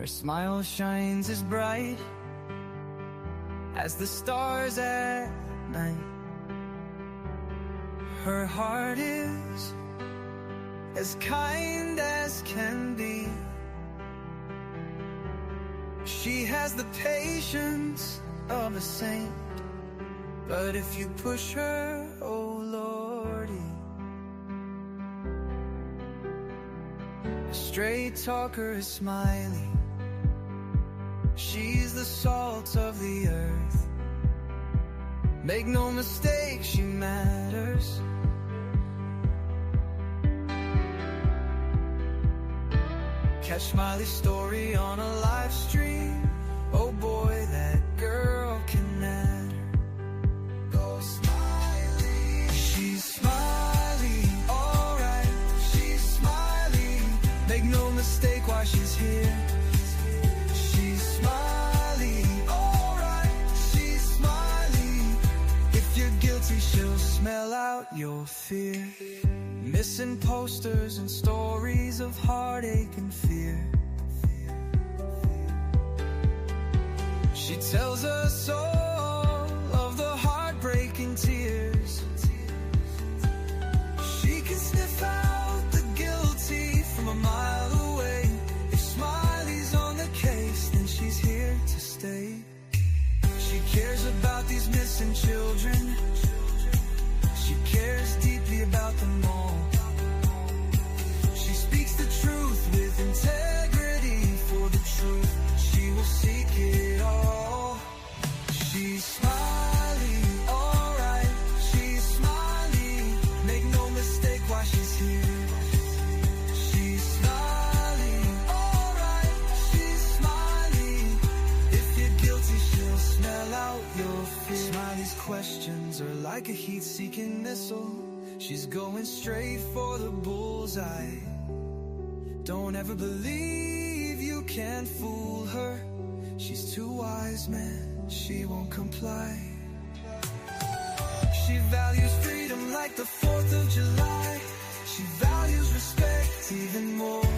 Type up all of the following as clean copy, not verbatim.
Her smile shines as bright as the stars at night. Her heart is as kind as can be. She has the patience of a saint, but if you push her, oh Lordy. A straight talker is smiling. She's the salt of the earth. Make no mistake, she matters. Catch Smiley's story on a live stream. Oh boy, that girl can matter. Go Smiley. She's Smiley, alright. She's Smiley. Make no mistake why she's here. She's Smiley, alright. She's Smiley. If you're guilty, she'll smell out your fear. Missing posters and stories of heartache and fear. She tells us all of the heartbreaking tears. She can sniff out the guilty from a mile away. If Smiley's on the case, then she's here to stay. She cares about these missing children. She cares deeply about them all. She speaks the truth with integrity. For the truth, she will seek it all. She's Smiley, alright. She's Smiley. Make no mistake why she's here. She's Smiley, alright. She's Smiley. If you're guilty, she'll smell out your fear. Smiley's questions are like a heat-seeking missile. She's going straight for the bullseye. Don't ever believe you can fool her. She's too wise, man, she won't comply. She values freedom like the 4th of July. She values respect even more.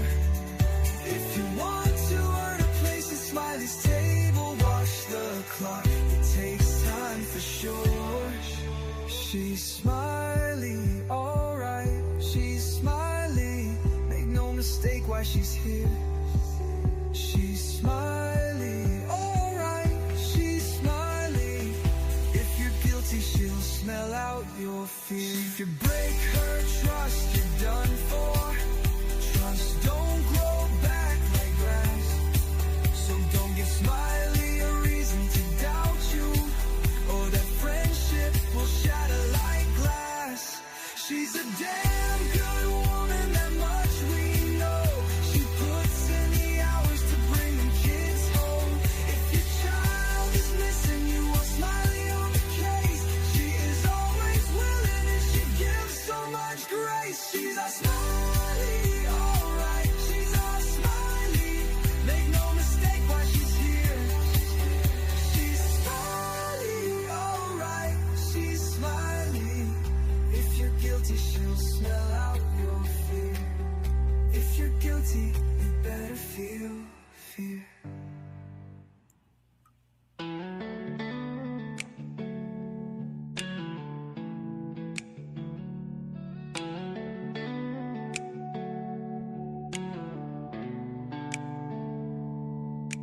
If you want to earn a place at Smiley's table, watch the clock, it takes time for sure. She's Smiley, alright. She's Smiley. Make no mistake why she's here. She's Smiley, alright. She's Smiley. If you're guilty, she'll smell out your fear. If you break her trust, you're done for. Trust don't grow back like grass. So don't give Smiley a reason to doubt you, or that friendship will shatter like glass. She's a damn good woman, that much we know. She puts in the hours to bring them kids home. If your child is missing, you want Smiley on the case. She is always willing and she gives so much grace. She's a Smiley, alright. She's a Smiley. Make no mistake why she's here. She's Smiley, alright. She's Smiley. If you're guilty, she'll smell out your fear. If you're guilty, you better feel fear.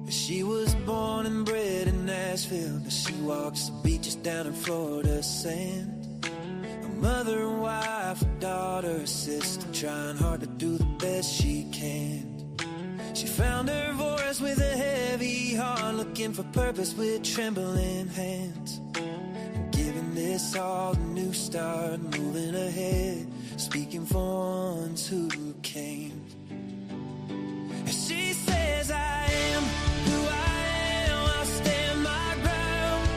She was born and bred in Nashville, but she walks the beaches down in Florida sand. A mother and wife, a daughter, a sister, trying hard to do the best she can. She found her voice with a heavy heart, looking for purpose with trembling hands. And giving this all a new start, moving ahead, speaking for ones who came. She says, I am who I am, I'll stand my ground.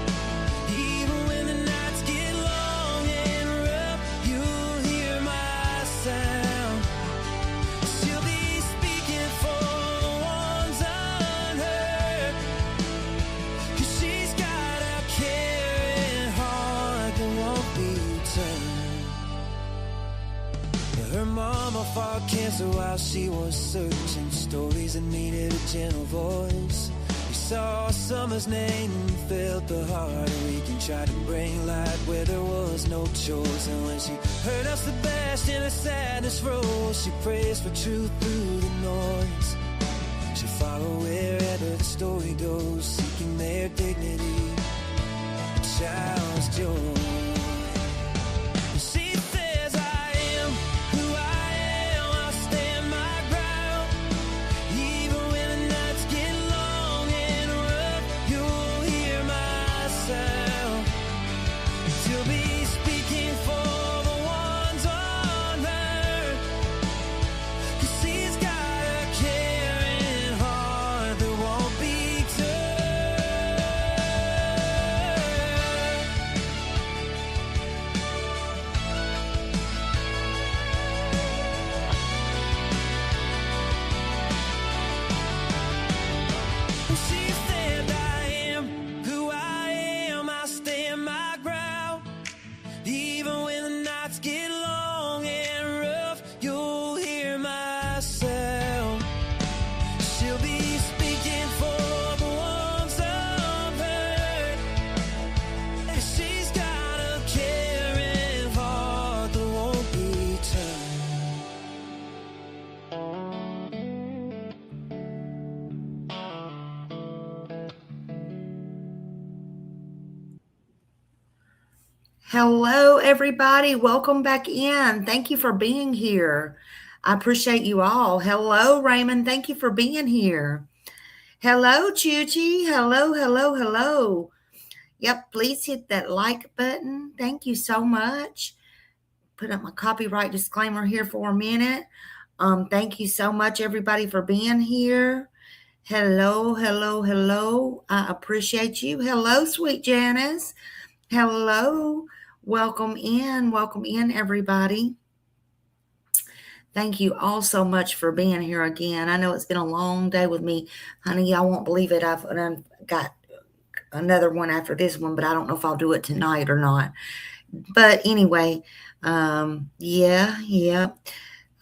Even when the nights get long and rough, you'll hear my sound. She'll be speaking for the ones unheard, 'cause she's got a caring heart that won't be turned. Her mama fought cancer while she was searching, stories that needed a gentle voice. We saw summer's name and felt the heart ache and tried to bring light where there was no choice. And when she heard us the best in her sadness rose, she prays for truth through the noise. She'll follow wherever the story goes, seeking their dignity, a child's joy. Hello, everybody. Welcome back in. Thank you for being here. I appreciate you all. Hello, Raymond. Thank you for being here. Hello, Chuchi. Hello, hello, hello. Yep, please hit that like button. Thank you so much. Put up my copyright disclaimer here for a minute. Thank you so much, everybody, for being here. Hello, hello, hello. I appreciate you. Hello, sweet Janice. Hello. Welcome in, everybody. Thank you all so much for being here again. I know it's been a long day with me. Honey, y'all won't believe it. I've got another one after this one, but I don't know if I'll do it tonight or not. But anyway, yeah.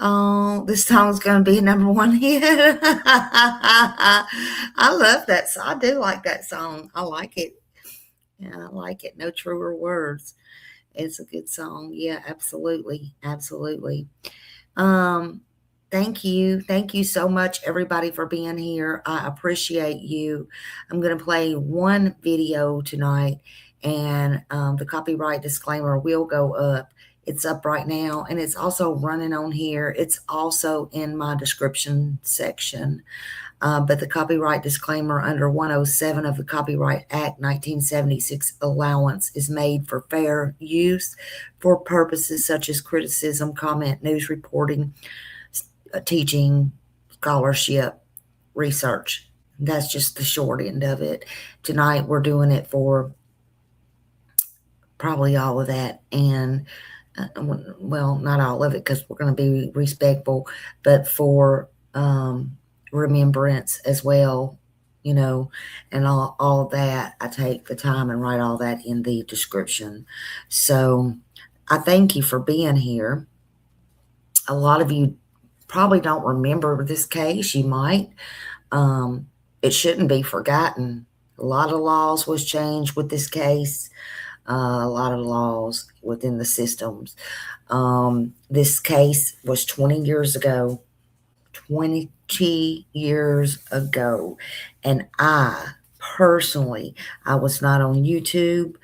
Oh, this song's going to be a #1 hit. I love that song. I do like that song. I like it. Yeah, I like it. No truer words. It's a good song. Yeah, absolutely. Absolutely. Thank you. Thank you so much, everybody, for being here. I appreciate you. I'm going to play one video tonight, and the copyright disclaimer will go up. It's up right now, and it's also running on here. It's also in my description section. But the copyright disclaimer under 107 of the Copyright Act 1976 allowance is made for fair use for purposes such as criticism, comment, news reporting, teaching, scholarship, research. That's just the short end of it. Tonight we're doing it for probably all of that, and well, not all of it because we're going to be respectful, but for remembrance as well, and all that. I take the time and write all that in the description. So I thank you for being here. A lot of you probably don't remember this case. You might. It shouldn't be forgotten. A lot of laws was changed with this case. A lot of laws within the systems. This case was 20 years ago. 20 years ago. And I personally, I was not on YouTube,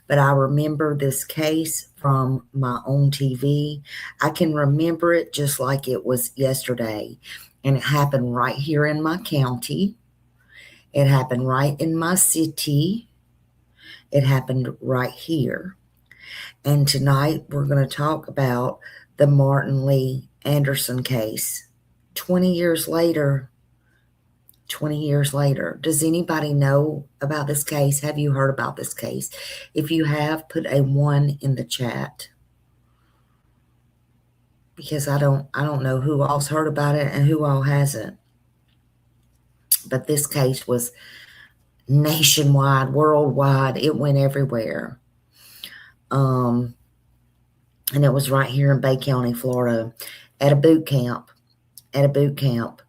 but I remember this case from my own TV. I can remember it just like it was yesterday. And it happened right here in my county. It happened right in my city. It happened right here. And tonight we're going to talk about the Martian Lee Anderson case. 20 years later. Does anybody know about this case? Have you heard about this case? If you have, put a 1 in the chat. Because I don't know who all's heard about it and who all hasn't. But this case was nationwide, worldwide. It went everywhere. And it was right here in Bay County, Florida, at a boot camp. at a boot camp,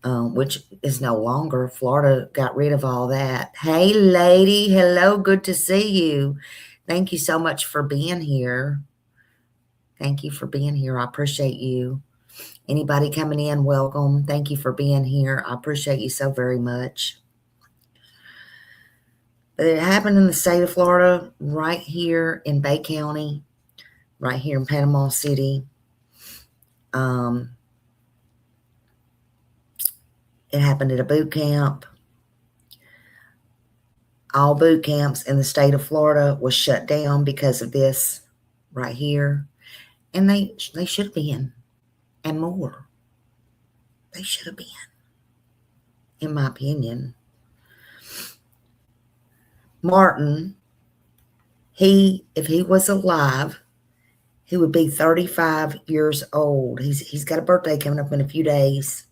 which is no longer. Florida got rid of all that. Hey, lady. Hello. Good to see you. Thank you so much for being here. Thank you for being here. I appreciate you. Anybody coming in, welcome. Thank you for being here. I appreciate you so very much. But it happened in the state of Florida, right here in Bay County, right here in Panama City. It happened at a boot camp. All boot camps in the state of Florida was shut down because of this right here. And they should have been, and more. They should have been, in my opinion. Martin, if he was alive, he would be 35 years old. He's got a birthday coming up in a few days,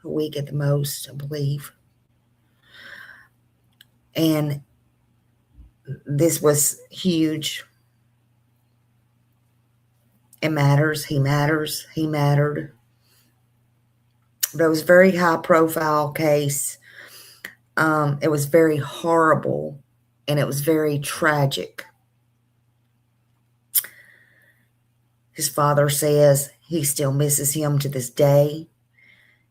a week at the most, I believe. And this was huge. It matters. He matters. He mattered. But it was a very high profile case. It was very horrible, and it was very tragic. His father says he still misses him to this day.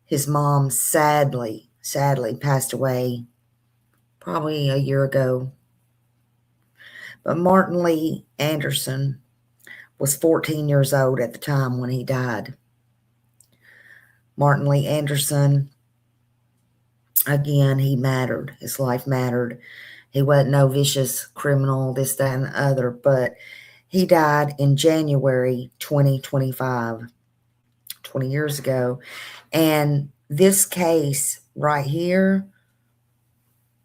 His mom sadly passed away probably a year ago. But Martin Lee Anderson was 14 years old at the time when he died. Martin Lee Anderson, again, he mattered. His life mattered. He wasn't no vicious criminal, this, that, and the other, but he died in January 2025, 20 years ago. And this case right here,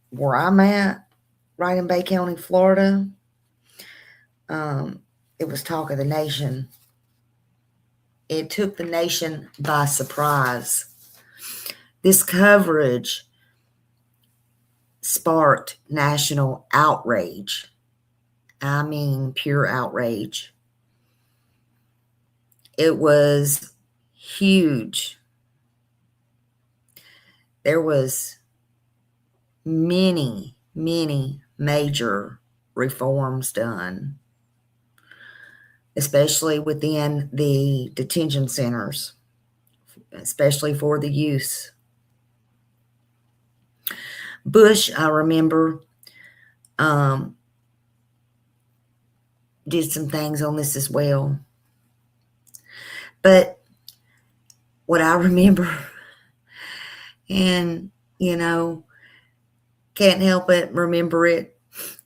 where I'm at, right in Bay County, Florida, it was talk of the nation. It took the nation by surprise. This coverage sparked national outrage. I mean, pure outrage. It was huge. There was many major reforms done, especially within the detention centers, especially for the youth. Bush, I remember, did some things on this as well. But what I remember, and, can't help it, remember it,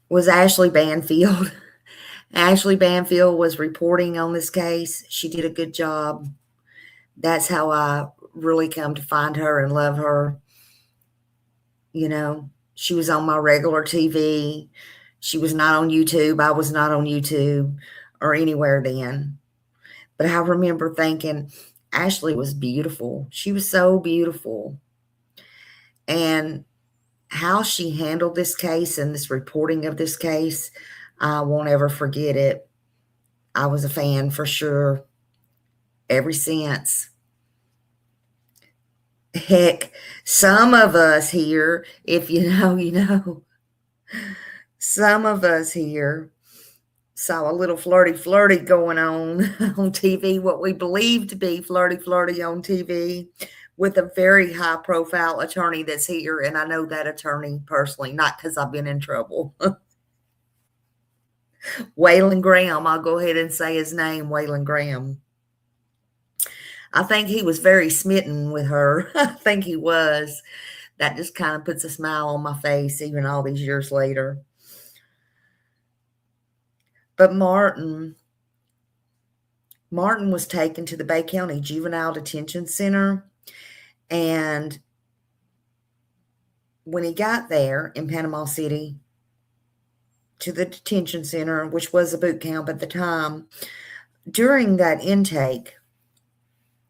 was Ashley Banfield. Ashley Banfield was reporting on this case. She did a good job. That's how I really come to find her and love her. She was on my regular TV. She was not on YouTube. I was not on YouTube or anywhere then. But I remember thinking Ashley was beautiful. She was so beautiful. And how she handled this case and this reporting of this case, I won't ever forget it. I was a fan for sure ever since. Heck, some of us here, if you know, you know, some of us here saw a little flirty going on TV, what we believe to be flirty on TV, with a very high profile attorney that's here. And I know that attorney personally, not because I've been in trouble. Waylon Graham, I'll go ahead and say his name, Waylon Graham. I think he was very smitten with her. I think he was. That just kind of puts a smile on my face, even all these years later. But Martin was taken to the Bay County Juvenile Detention Center. And when he got there in Panama City to the detention center, which was a boot camp at the time, during that intake,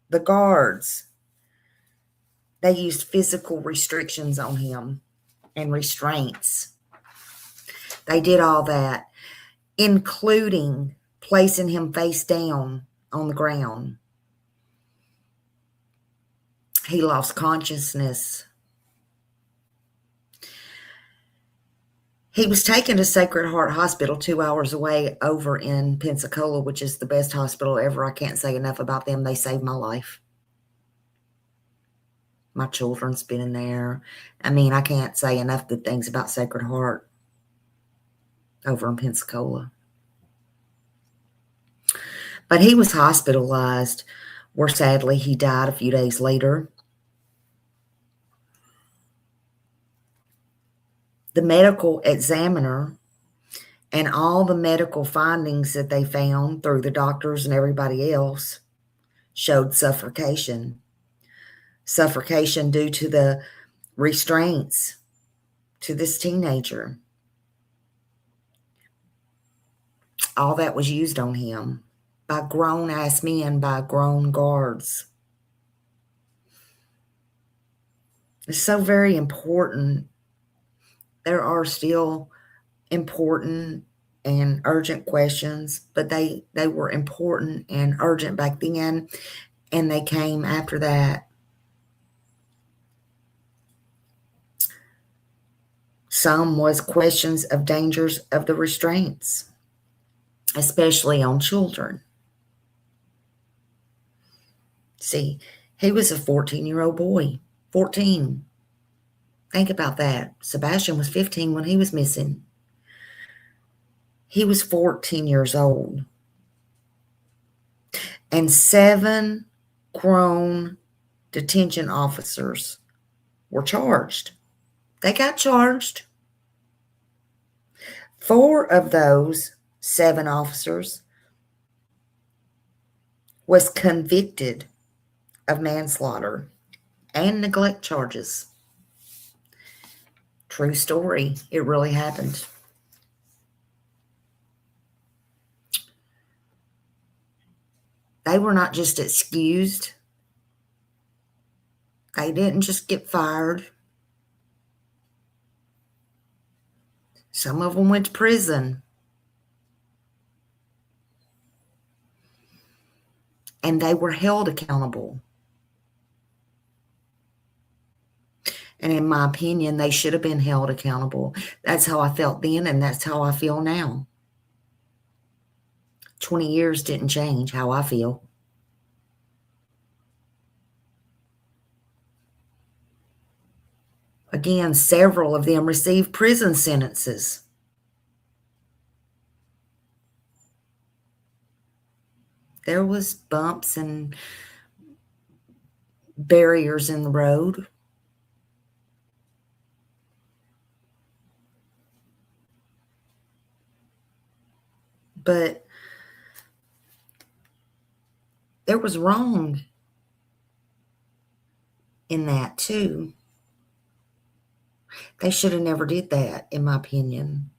the guards, they used physical restrictions on him and restraints. They did all that, including placing him face down on the ground. He lost consciousness. He was taken to Sacred Heart Hospital 2 hours away over in Pensacola, which is the best hospital ever. I can't say enough about them. They saved my life. My children's been in there. I mean, I can't say enough good things about Sacred Heart over in Pensacola. But he was hospitalized, where sadly he died a few days later. The medical examiner and all the medical findings that they found through the doctors and everybody else showed suffocation. Suffocation due to the restraints to this teenager. All that was used on him by grown-ass men, by grown guards. It's so very important. There are still important and urgent questions, but they were important and urgent back then, and they came after that. Some was questions of dangers of the restraints, especially on children. See, he was a 14-year-old boy. 14. Think about that. Sebastian was 15 when he was missing. He was 14 years old. And 7 grown detention officers were charged. They got charged. 4 of those 7 officers was convicted of manslaughter and neglect charges. True story. It really happened. They were not just excused. They didn't just get fired. Some of them went to prison. And they were held accountable. And in my opinion, they should have been held accountable. That's how I felt then, and that's how I feel now. 20 years didn't change how I feel. Again, several of them received prison sentences. There was bumps and barriers in the road. But there was wrong in that too. They should have never did that, in my opinion.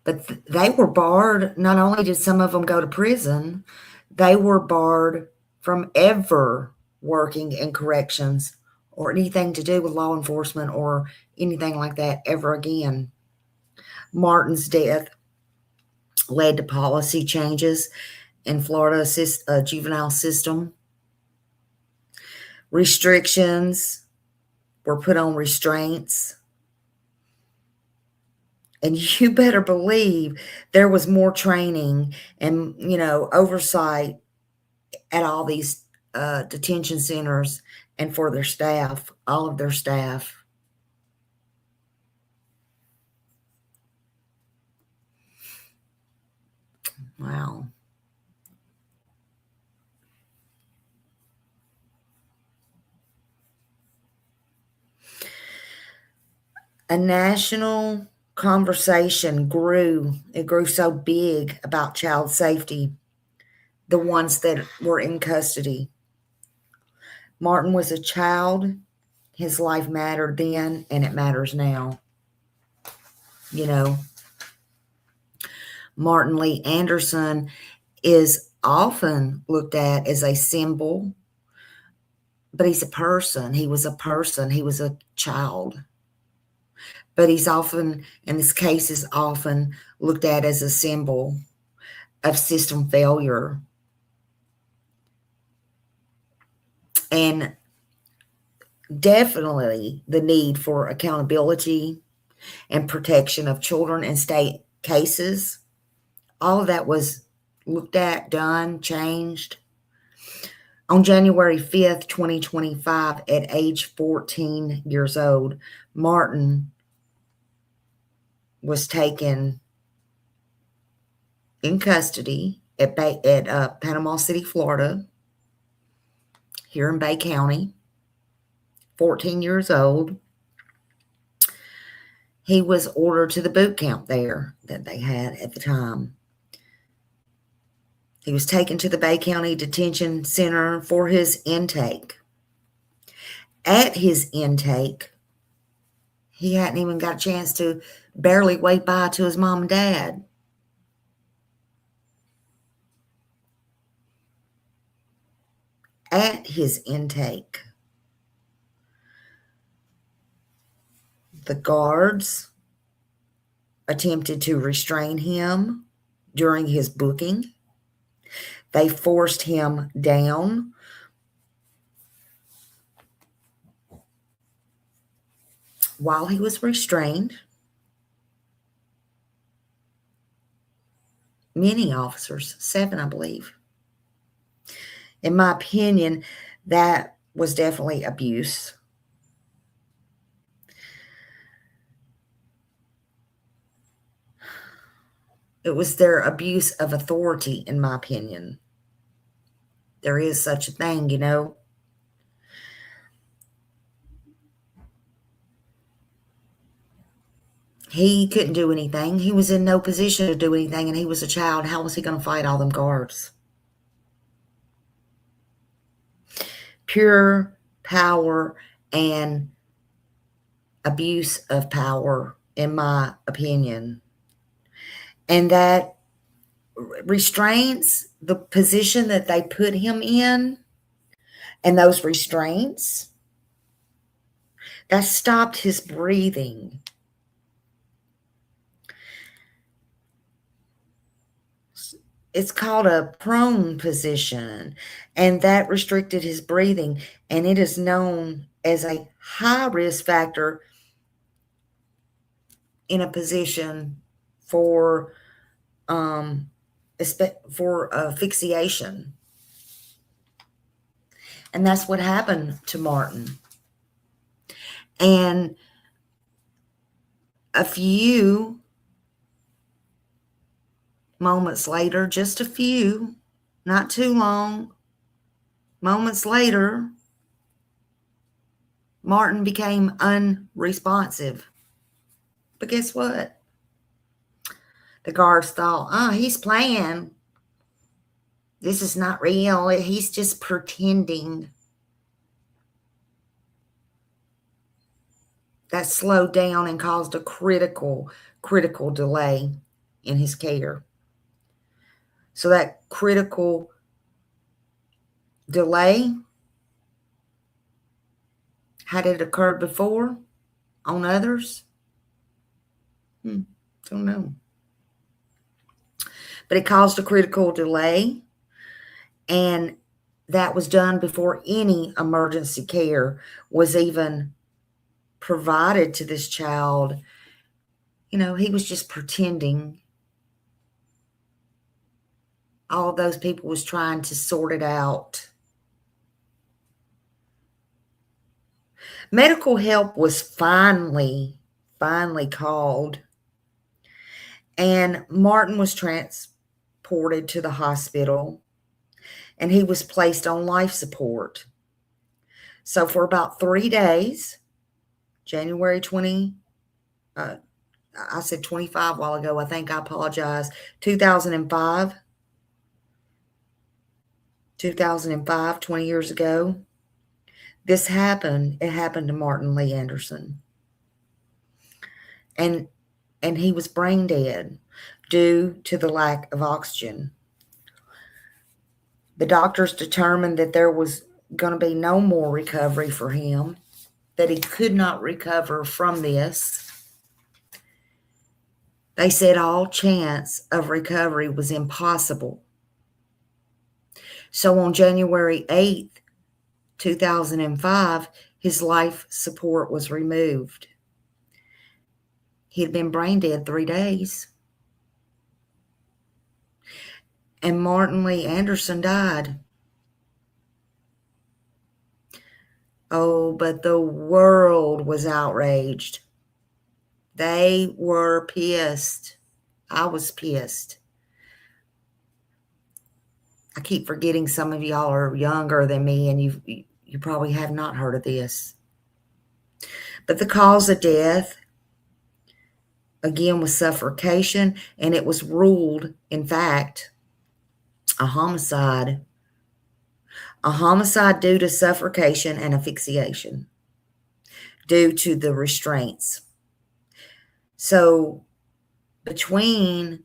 But they were barred. Not only did some of them go to prison, they were barred from ever working in corrections or anything to do with law enforcement or anything like that ever again. Martin's death led to policy changes in Florida's juvenile system. Restrictions were put on restraints. And you better believe there was more training and, oversight at all these detention centers and for their staff, all of their staff. Wow. A national conversation grew. It grew so big about child safety, the ones that were in custody. Martin was a child. His life mattered then, and it matters now. Martian Lee Anderson is often looked at as a symbol, but he's a person. He was a person. He was a child. But he's often, in this case, is often looked at as a symbol of system failure. And definitely the need for accountability and protection of children in state cases. All of that was looked at, done, changed. On January 5th, 2025, at age 14 years old, Martin was taken in custody at Panama City, Florida, here in Bay County. 14 years old. He was ordered to the boot camp there that they had at the time. He was taken to the Bay County Detention Center for his intake. At his intake, he hadn't even got a chance to barely wave bye to his mom and dad. At his intake, the guards attempted to restrain him during his booking. They forced him down. While he was restrained, many officers, 7, I believe. In my opinion, that was definitely abuse. It was their abuse of authority, in my opinion. There is such a thing, you know. He couldn't do anything. He was in no position to do anything, and he was a child. How was he going to fight all them guards? Pure power and abuse of power, in my opinion. And that restraints, the position that they put him in, and those restraints, that stopped his breathing. It's called a prone position, and that restricted his breathing, and it is known as a high risk factor in a position for asphyxiation. And that's what happened to Martin. And a few moments later, just a few, not too long, moments later, Martin became unresponsive. But guess what? The guards thought, he's playing. This is not real. He's just pretending. That slowed down and caused a critical delay in his care. So that critical delay, had it occurred before on others? Don't know. But it caused a critical delay, and that was done before any emergency care was even provided to this child. You know, he was just pretending. All of those people was trying to sort it out. Medical help was finally called, and Martin was transported to the hospital, and he was placed on life support. So for about 3 days, January 20, I said 25 a while ago, I think, I apologize, 2005, 20 years ago, this happened. It happened to Martin Lee Anderson. And he was brain dead due to the lack of oxygen. The doctors determined that there was going to be no more recovery for him, that he could not recover from this. They said all chance of recovery was impossible. So on January 8th, 2005, his life support was removed. He had been brain dead 3 days. And Martin Lee Anderson died. Oh, but the world was outraged. They were pissed. I was pissed. I keep forgetting some of y'all are younger than me, and you probably have not heard of this. But the cause of death, again, was suffocation, and it was ruled, in fact, a homicide. A homicide due to suffocation and asphyxiation, due to the restraints. So between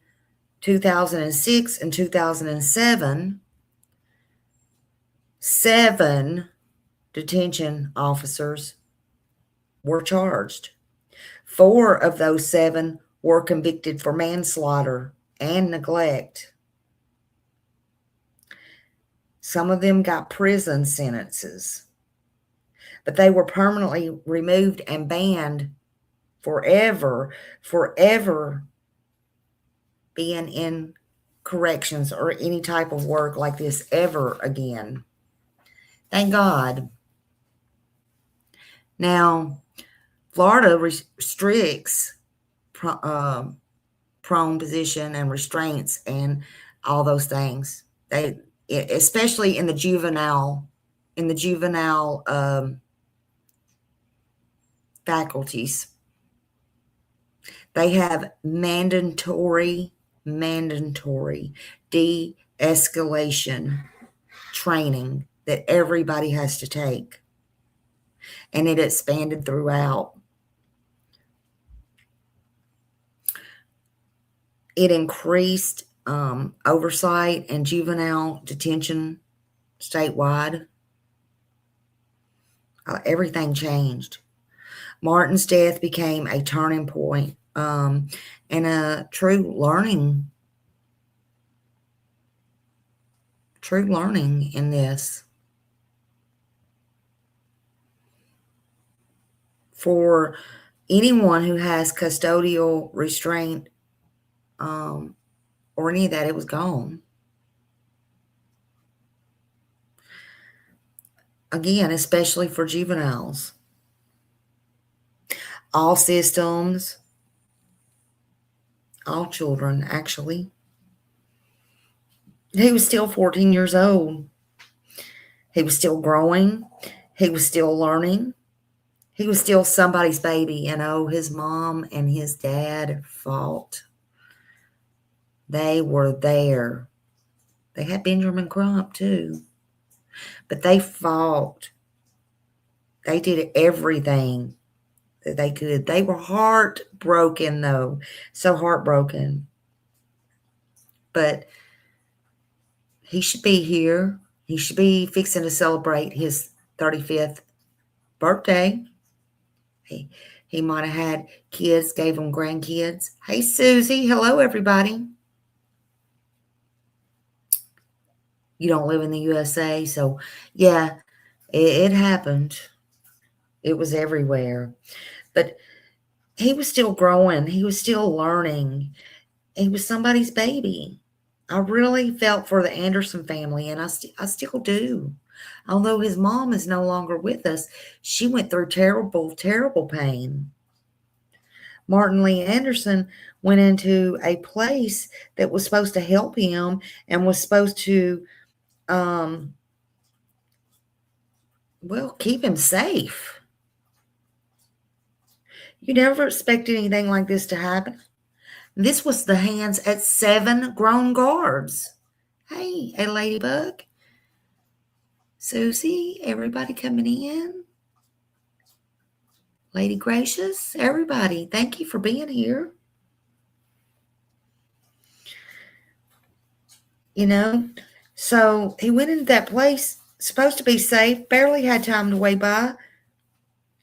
2006 and 2007, 7 detention officers were charged. 4 of those 7 were convicted for manslaughter and neglect. Some of them got prison sentences, but they were permanently removed and banned forever being in corrections or any type of work like this ever again. Thank God. Now, Florida restricts prone position and restraints and all those things. They, especially in the juvenile faculties, they have mandatory de-escalation training that everybody has to take, and it expanded throughout. It increased oversight and juvenile detention statewide. Everything changed. Martin's death became a turning point and a true learning in this. For anyone who has custodial restraint or any of that, it was gone. Again, especially for juveniles. All systems, all children, actually. He was still 14 years old. He was still growing. He was still learning. He was still somebody's baby. You know, his mom and his dad fought. They were there. They had Benjamin Crump too. But they fought. They did everything that they could. They were heartbroken, though. So heartbroken. But he should be here. He should be fixing to celebrate his 35th birthday. He might have had kids, gave them grandkids. Hey, Susie. Hello, everybody. You don't live in the USA, so yeah, it happened. It was everywhere. But he was still growing. He was still learning. He was somebody's baby. I really felt for the Anderson family, and I still do. Although his mom is no longer with us, she went through terrible, terrible pain. Martin Lee Anderson went into a place that was supposed to help him and was supposed to, keep him safe. You never expected anything like this to happen. This was the hands at 7 grown guards. Hey, Ladybug. Susie, everybody coming in. Lady Gracious, everybody, thank you for being here. You know, so he went into that place, supposed to be safe, barely had time to weigh by,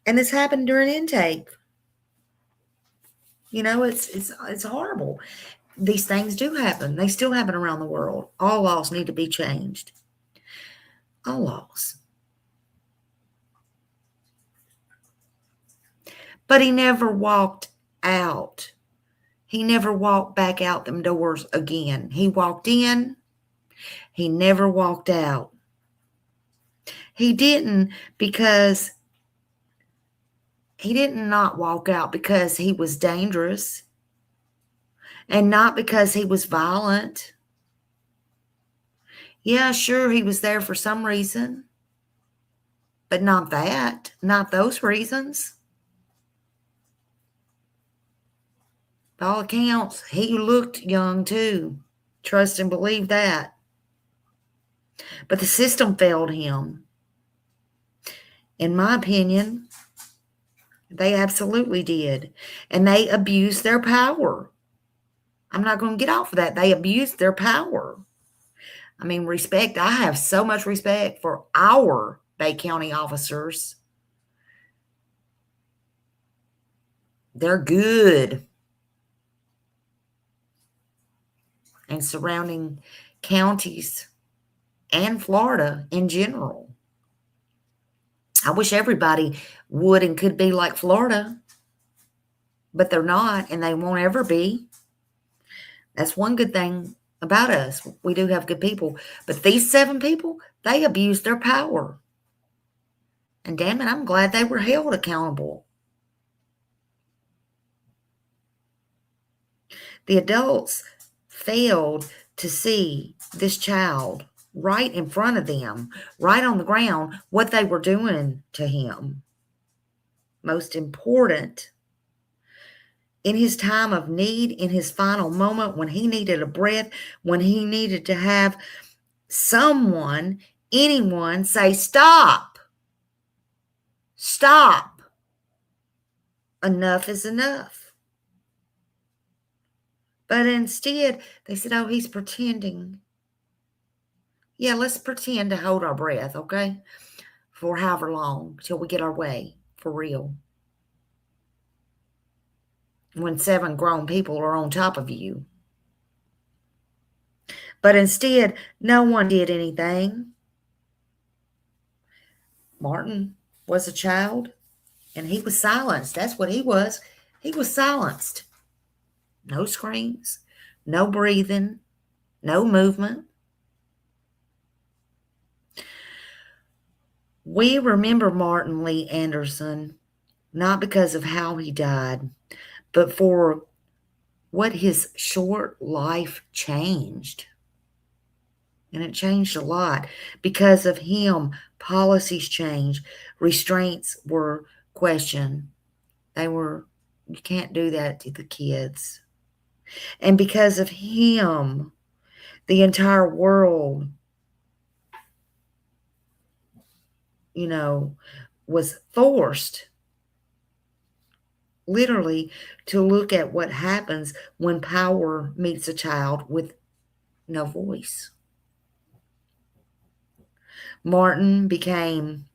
and this happened during intake. You know, it's horrible. These things do happen. They still happen around the world. All laws need to be changed. All laws. But he never walked out. He never walked back out them doors again. He walked in. He never walked out. He didn't not walk out because he was dangerous and not because he was violent. Yeah, sure, he was there for some reason, but not those reasons. By all accounts, he looked young too. Trust and believe that. But the system failed him. In my opinion, they absolutely did. And they abused their power. I'm not going to get off of that. They abused their power. I mean, respect. I have so much respect for our Bay County officers. They're good. And surrounding counties and Florida in general. I wish everybody would and could be like Florida, but they're not, and they won't ever be. That's one good thing about us. We do have good people, but these 7 people, they abused their power. And damn it, I'm glad they were held accountable. The adults failed to see this child right in front of them, right on the ground, what they were doing to him. Most important, in his time of need, in his final moment, when he needed a breath, when he needed to have someone, anyone say, stop. Stop. Enough is enough. But instead, they said, oh, he's pretending. Yeah, let's pretend to hold our breath, okay? For however long, till we get our way, for real. When 7 grown people are on top of you. But instead, no one did anything. Martin was a child, and he was silenced. That's what he was. He was silenced. No screams, no breathing, no movement. We remember Martin Lee Anderson not because of how he died, but for what his short life changed. And it changed a lot. Because of him, policies changed. Restraints were questioned. You can't do that to the kids. And because of him, the entire world, was forced literally to look at what happens when power meets a child with no voice. Martin became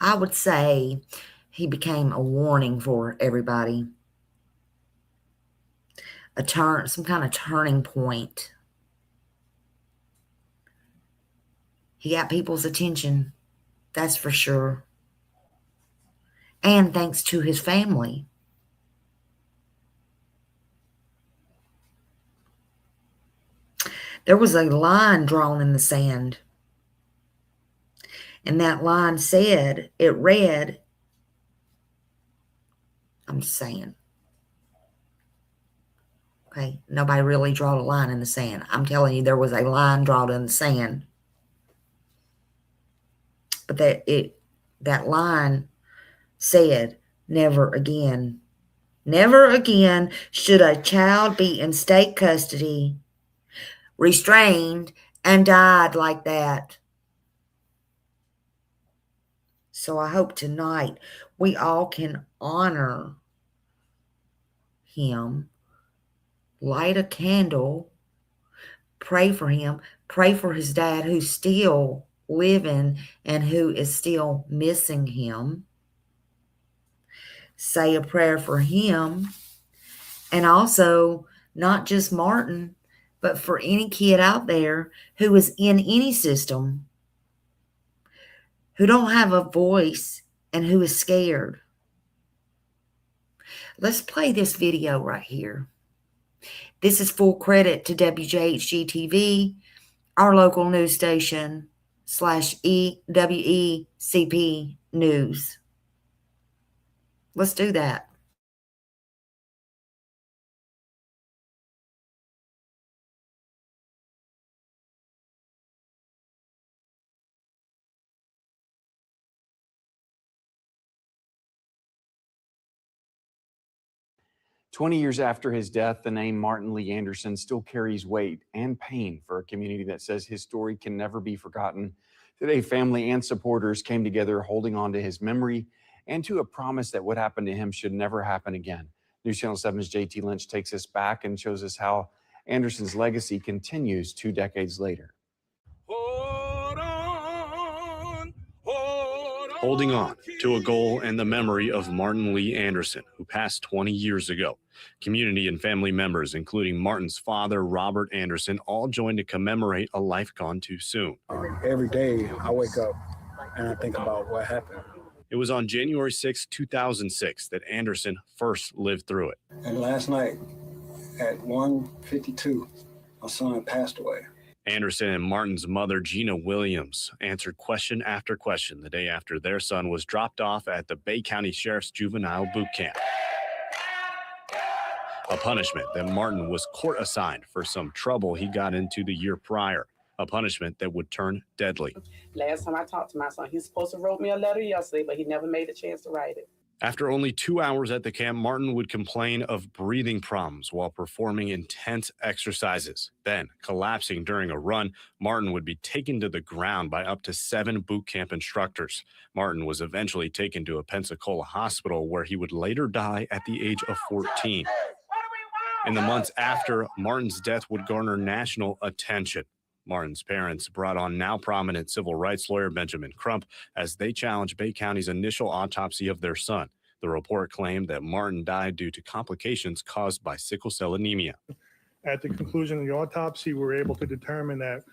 I would say he became a warning for everybody. Some kind of turning point. He got people's attention, that's for sure. And thanks to his family. There was a line drawn in the sand. And that line read, I'm just saying. Okay, nobody really drew a line in the sand. I'm telling you, there was a line drawn in the sand. But that line said, never again. Never again should a child be in state custody, restrained, and died like that. So I hope tonight we all can honor him, light a candle, pray for him, pray for his dad who's still living and who is still missing him. Say a prayer for him. And also, not just Martin, but for any kid out there who is in any system who don't have a voice, and who is scared. Let's play this video right here. This is full credit to WJHG TV, our local news station, /WECP News. Let's do that. "20 years after his death, the name Martin Lee Anderson still carries weight and pain for a community that says his story can never be forgotten. Today, family and supporters came together holding on to his memory and to a promise that what happened to him should never happen again. News Channel 7's JT Lynch takes us back and shows us how Anderson's legacy continues 2 decades later. Holding on to a goal and the memory of Martin Lee Anderson, who passed 20 years ago. Community and family members, including Martin's father, Robert Anderson, all joined to commemorate a life gone too soon. Every day I wake up and I think about what happened. It was on January 6, 2006 that Anderson first lived through it. And last night at 1:52, my son passed away. Anderson and Martin's mother, Gina Williams, answered question after question the day after their son was dropped off at the Bay County Sheriff's Juvenile Boot Camp. A punishment that Martin was court-assigned for some trouble he got into the year prior. A punishment that would turn deadly. Last time I talked to my son, he's supposed to wrote me a letter yesterday, but he never made a chance to write it. After only 2 hours at the camp, Martin would complain of breathing problems while performing intense exercises. Then, collapsing during a run, Martin would be taken to the ground by up to 7 boot camp instructors. Martin was eventually taken to a Pensacola hospital where he would later die at the age of 14. In the months after, Martin's death would garner national attention. Martin's parents brought on now prominent civil rights lawyer Benjamin Crump as they challenged Bay County's initial autopsy of their son. The report claimed that Martin died due to complications caused by sickle cell anemia. At the conclusion of the autopsy, we were able to determine that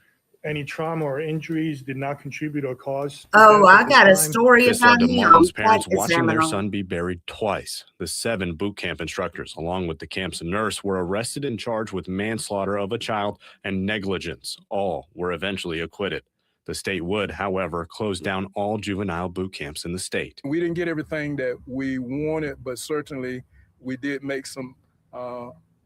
any trauma or injuries did not contribute or cause. Oh, I got a story This about led to him. Martin's parents watching their son be buried twice. The 7 boot camp instructors, along with the camp's nurse, were arrested and charged with manslaughter of a child and negligence. All were eventually acquitted. The state would, however, close down all juvenile boot camps in the state. We didn't get everything that we wanted, but certainly we did make some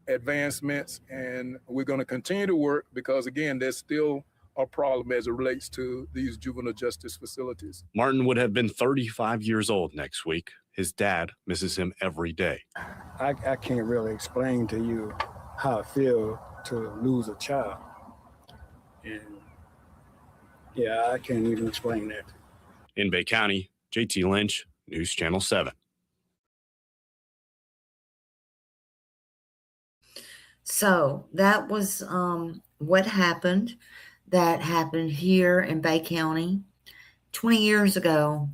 advancements, and we're going to continue to work because, again, there's still a problem as it relates to these juvenile justice facilities. Martin would have been 35 years old next week. His dad misses him every day. I can't really explain to you how I feel to lose a child. And yeah, I can't even explain that. In Bay County, JT Lynch, News Channel 7. So that was what happened. That happened here in Bay County 20 years ago.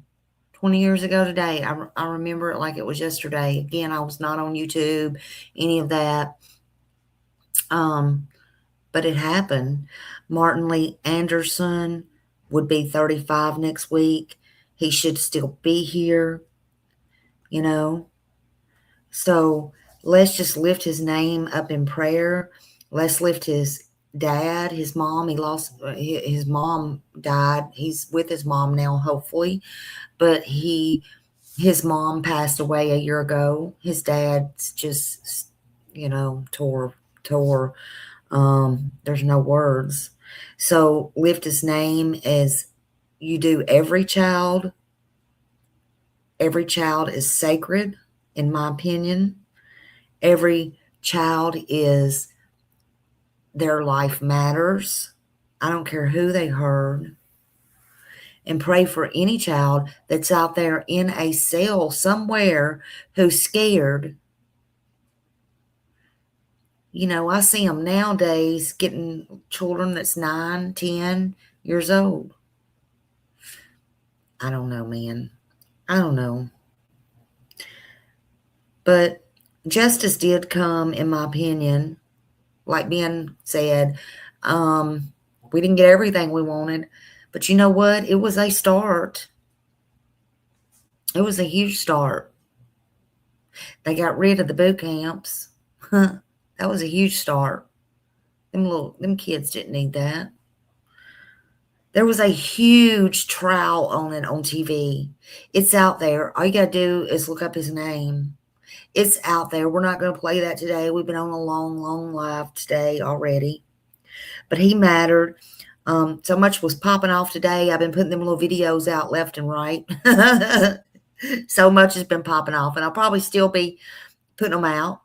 20 years ago today. I remember it like it was yesterday. Again, I was not on YouTube, any of that. But it happened. Martin Lee Anderson would be 35 next week. He should still be here, you know. So let's just lift his name up in prayer. Let's lift his dad, his mom. His mom died. He's with his mom now, hopefully. But his mom passed away a year ago. His dad's just, tore. There's no words. So lift his name as you do every child. Every child is sacred, in my opinion. Every child is, their life matters. I don't care who they hurt. And pray for any child that's out there in a cell somewhere who's scared. I see them nowadays getting children that's 9, 10 years old. I don't know, man. I don't know. But justice did come, in my opinion. Like Ben said, we didn't get everything we wanted. But you know what? It was a start. It was a huge start. They got rid of the boot camps. That was a huge start. Them kids didn't need that. There was a huge trial on it on TV. It's out there. All you got to do is look up his name. It's out there. We're not going to play that today. We've been on a long, long live today already. But he mattered. So much was popping off today. I've been putting them little videos out left and right. So much has been popping off. And I'll probably still be putting them out.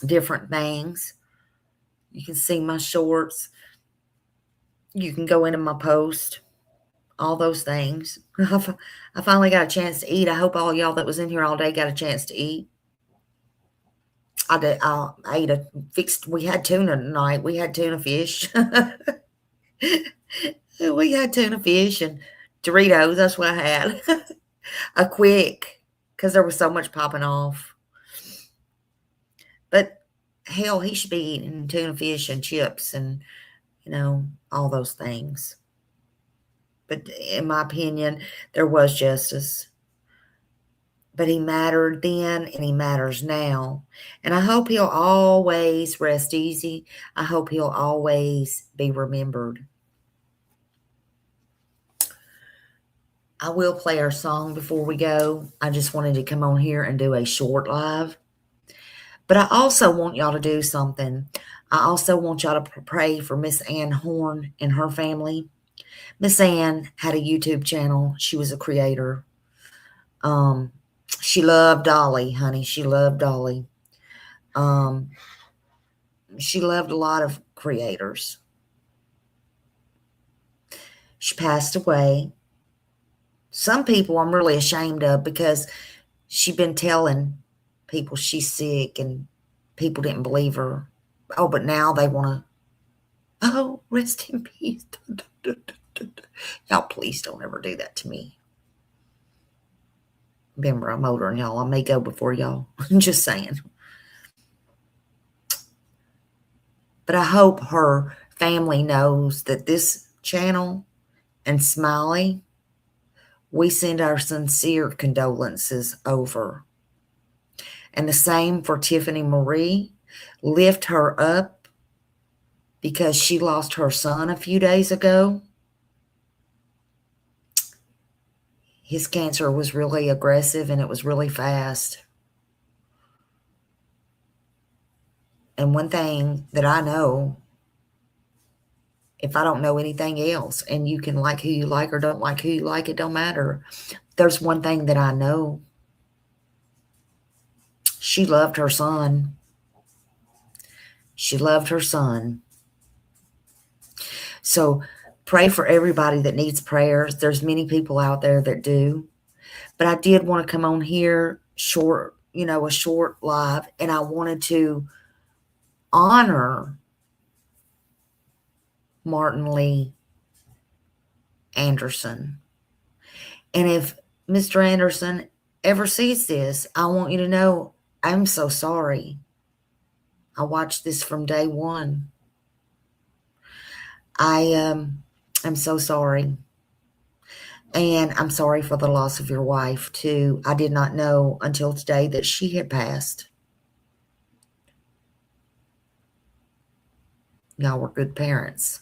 Different things. You can see my shorts. You can go into my post. All those things. I finally got a chance to eat. I hope all y'all that was in here all day got a chance to eat. I did. I ate we had tuna tonight. We had tuna fish. We had tuna fish and Doritos. That's what I had. A quick, because there was so much popping off. But hell, he should be eating tuna fish and chips and, all those things. But in my opinion, there was justice. But he mattered then and he matters now. And I hope he'll always rest easy. I hope he'll always be remembered. I will play our song before we go. I just wanted to come on here and do a short live. But I also want y'all to do something. I also want y'all to pray for Miss Ann Horn and her family. Miss Ann had a YouTube channel. She was a creator. She loved Dolly, honey. She loved Dolly. She loved a lot of creators. She passed away. Some people I'm really ashamed of because she'd been telling people she's sick and people didn't believe her. Oh, but now they want to, rest in peace. Y'all, please don't ever do that to me. Remember, I'm older than y'all. I may go before y'all. I'm just saying. But I hope her family knows that this channel and Smiley, we send our sincere condolences over. And the same for Tiffany Marie. Lift her up because she lost her son a few days ago. His cancer was really aggressive and it was really fast. And one thing that I know, if I don't know anything else, and you can like who you like or don't like who you like, it don't matter. There's one thing that I know. She loved her son. She loved her son. So pray for everybody that needs prayers. There's many people out there that do. But I did want to come on here short, a short live, and I wanted to honor Martian Lee Anderson. And if Mr. Anderson ever sees this, I want you to know I'm so sorry. I watched this from day one. I'm so sorry. And I'm sorry for the loss of your wife, too. I did not know until today that she had passed. Y'all were good parents.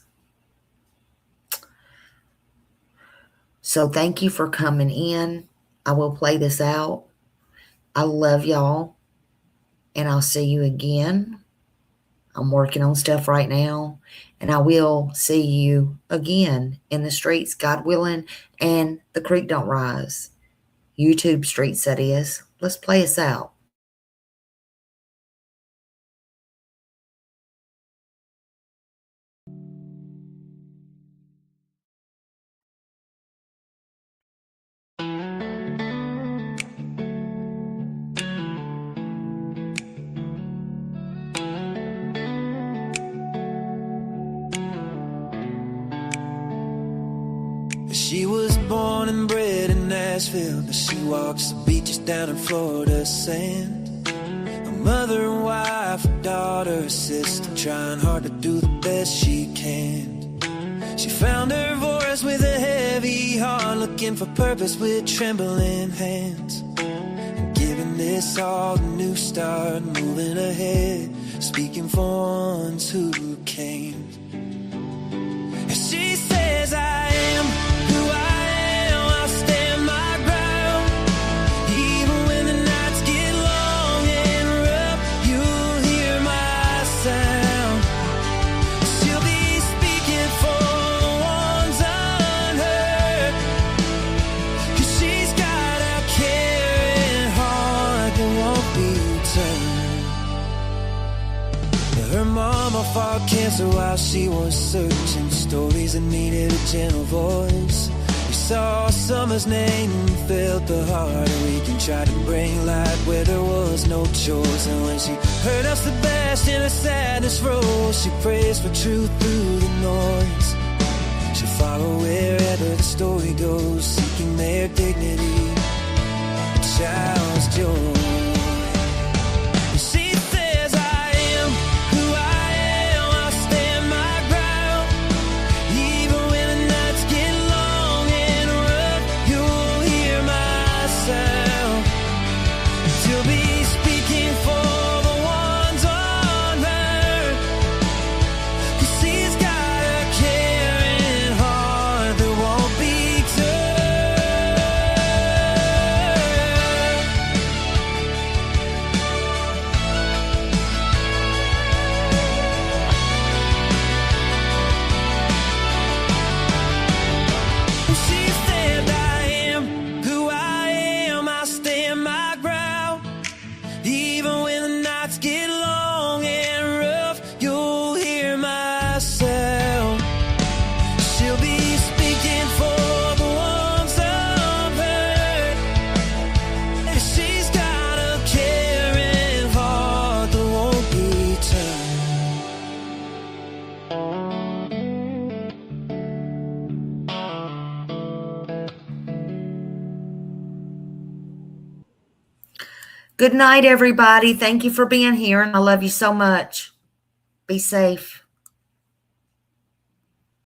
So thank you for coming in. I will play this out. I love y'all. And I'll see you again. I'm working on stuff right now. And I will see you again in the streets, God willing, and the creek don't rise. YouTube streets, that is. Let's play us out. She was born and bred in Nashville, but she walks the beaches down in Florida sand. A mother and wife, a daughter, a sister, trying hard to do the best she can. She found her voice with a heavy heart, looking for purpose with trembling hands. And giving this all a new start, moving ahead, speaking for ones who came. And she says, I am who I am, I'll stand my ground. Even when the nights get long and rough, you'll hear my sound. She'll be speaking for the ones unheard, 'cause she's got a caring heart that won't be turned. Her mama fought cancer while she was searching, stories that needed a gentle voice. We saw summer's name and felt the heart ache and tried to bring light where there was no choice. And when she heard of Sebastian, her sadness rose. She prays for truth through the noise. She'll follow wherever the story goes, seeking their dignity, a child's joy. She says, I am who I am, I'll stand my ground. Even when the nights get long and rough, you'll hear my sound. She'll be speaking for the ones unheard, 'cause she's got a caring heart that won't be She said, I am who I am, I'll stand my ground. Even when the nights get long and rough, you'll hear my sound. She'll be speaking for the ones unheard. She's got a caring heart that won't be turned. Good night, everybody. Thank you for being here, and I love you so much. Be safe.